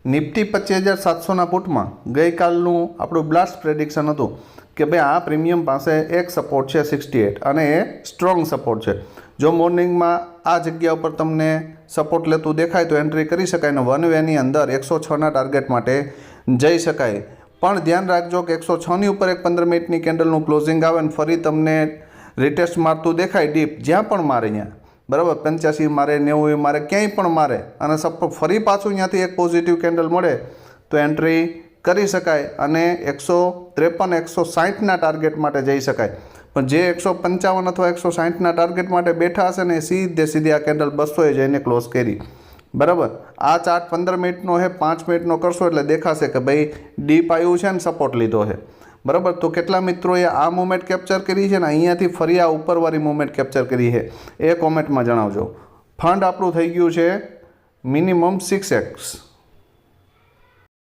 Nifty 25,700ના પુટમાં ગઈકાલનું આપણું blast prediction હતું કે ભાઈ આ પ્રીમિયમ પાસે એક સપોર્ટ છે 68 અને એ સ્ટ્રોંગ સપોર્ટ છે. જો મોર્નિંગમાં આ જગ્યા ઉપર તમને સપોર્ટ લેતું દેખાય તો એન્ટ્રી કરી શકાય ને વન વેની અંદર 106ના ટાર્ગેટ માટે જઈ શકાય. પણ ધ્યાન રાખજો કે 106ની ઉપર એક 15 મિનિટની કેન્ડલનું ક્લોઝિંગ આવે ને ફરી તમને રિટેસ્ટ મારતું દેખાય ડીપ જ્યાં પણ મારે ત્યાં બરાબર 85 મારે 90 મારે ક્યાંય પણ મારે અને ફરી પાછું ત્યાંથી એક પોઝિટિવ કેન્ડલ મળે તો એન્ટ્રી કરી શકાય અને 153 160ના ટાર્ગેટ માટે જઈ શકાય. પણ જે 155 અથવા 160ના ટાર્ગેટ માટે બેઠા હશે ને સીધી આ કેન્ડલ 200એ જઈને ક્લોઝ કરી બરાબર. આ ચાર્ટ 15 મિનિટનો છે, 5 મિનિટનો કરશો એટલે દેખાશે કે ભાઈ ડીપ આવ્યું છે ને સપોર્ટ લીધો છે બરાબર. તો કેટલા મિત્રોએ આ મુવમેન્ટ કેપ્ચર કરી છે ને અહીંયાથી ફરી આ ઉપરવાળી મુવમેન્ટ કેપ્ચર કરી છે એ કોમેન્ટમાં જણાવજો. ફંડ આપણું થઈ ગયું છે મિનિમમ 6x